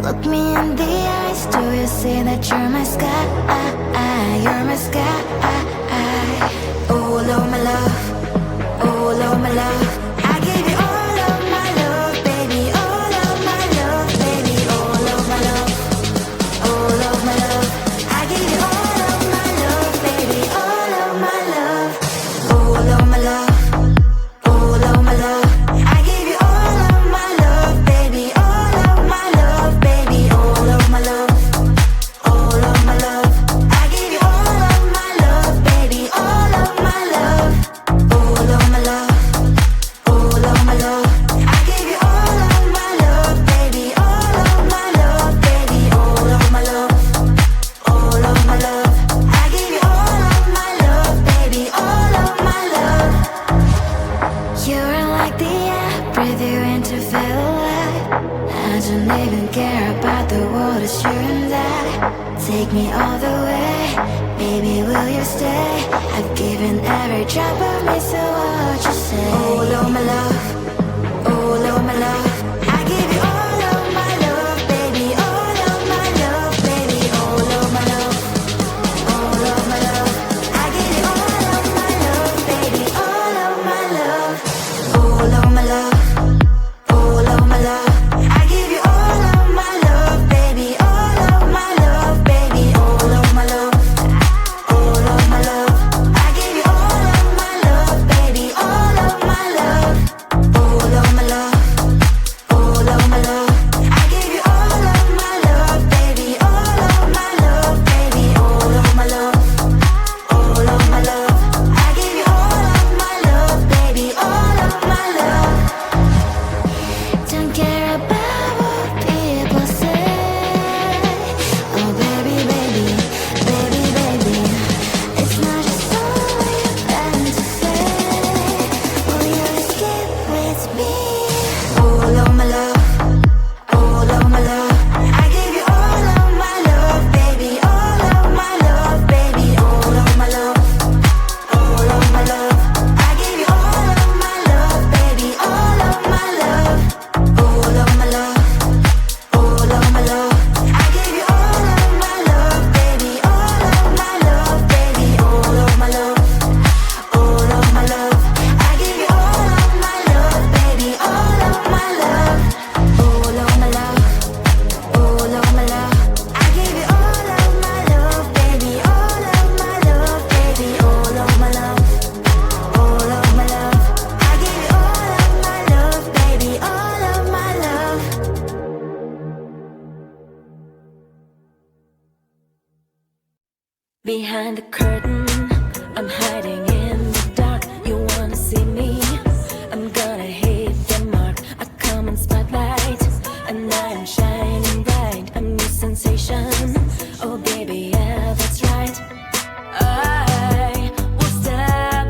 Look me in the eyes, do you see that you're my sky? You're my sky. Oh Lord, my love, oh Lord, my love, I give you all of my love, baby, all of my love, baby, all of my love, all of my love, I give you all of my love, baby, all of my love, all of my love, all of my love, I give you all of my love, baby, all of my love, baby, all of my love, all of my love, I give you all of my love, baby, all of my love, all of my love, all of my love, I give you all of my love, baby, all of my love, baby, all of my love, all of my love, I give you all of my love, baby, all of my love. You're like the air, breathe you in to feel alive. I don't even care about the world, it's you and I. Take me all the way, baby, will you stay? I've given every drop of me, so what you say? Oh Lord, my love, oh Lord, my love, I give you all of my love, baby, all of my love, baby, all of my love, all of my love, I give you all of my love, baby, all of my love, all of my love, all of my love, I give you all of my love, baby, all of my love, baby, all of my love, all of my love, I give you all of my love, baby, all of my love, all of my love, all of my love, I give you all of my love, baby, all of my love, baby, all of my love, all of my love, I give you all of my love, baby, all of my love. Don't care about what people say. Oh baby, baby, baby, baby, it's not just all you plan to say. Will you escape with me? All of my love, all of my love, I give you all of my love, baby, all of my love, baby, all of my love, all of my love, I give you all of my love, baby, all of my love, all of my love, all of my love, I give you all of my love, baby, all of my love, baby, all of my love, all of my love, I give you all of my love, baby, all of my love, all of my love, all of my love, I give you all of my love, baby, all of my love, baby, all of my love, all of my love, I give you all of my love, baby, all of my love. Behind the curtain, I'm hiding in the dark. You wanna see me? I'm gonna hit the mark. I come in spotlight, and I am shining bright. A new sensation. Oh baby, yeah, that's right. I will step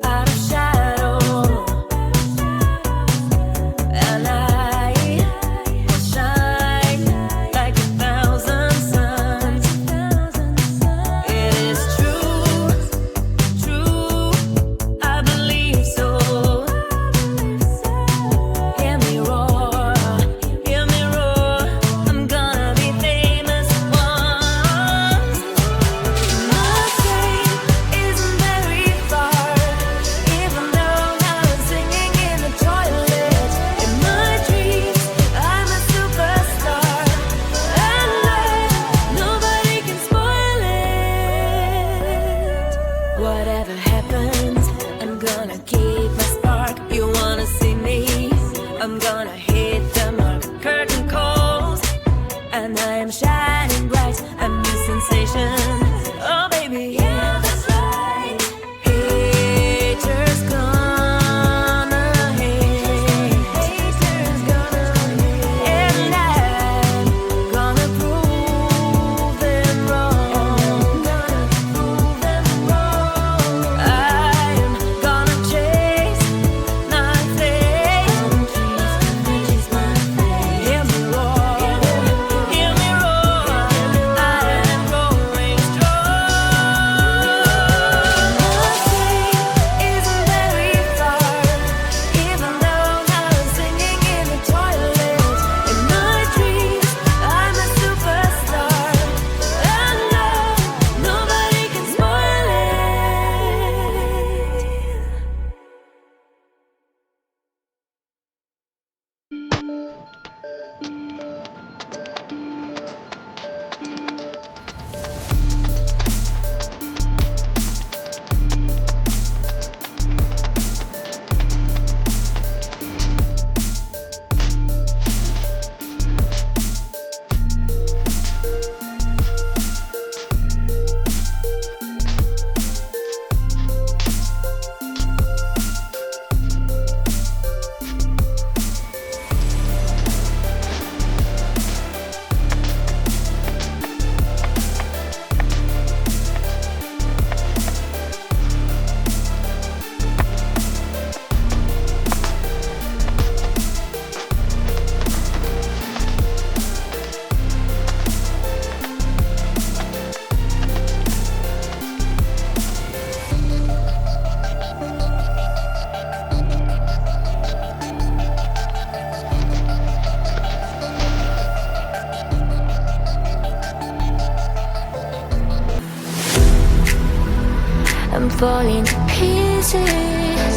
out of shadow, and I will shine like 1,000 suns. It is true, true. I'm falling to pieces.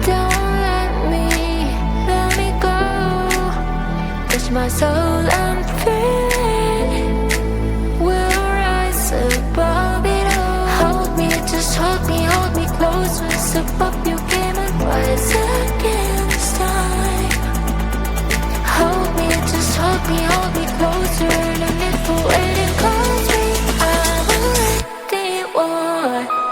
Don't let me go. Touch my soul, I'm free. We'll rise above it all. Hold me, just hold me close. Rise above your game and rise against time. Hold me, just hold me closer. No need for waiting, cause me, I'm already one.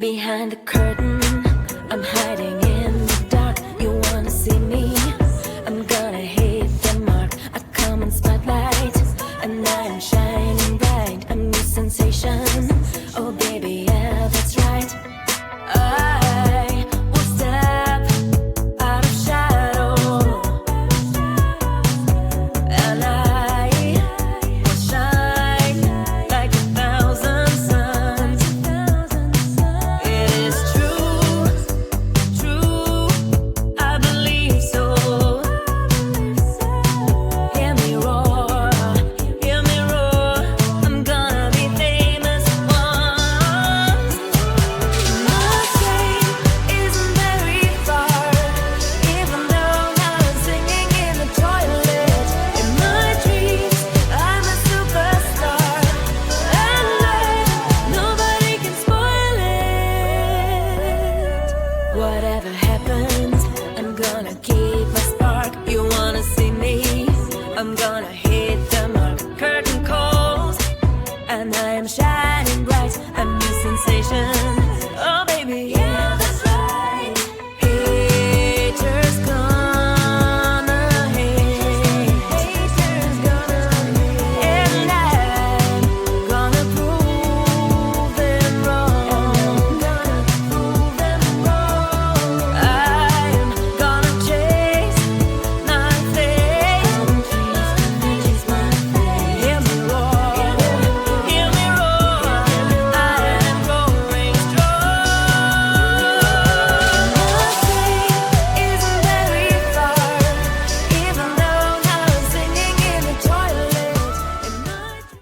Behind the curtain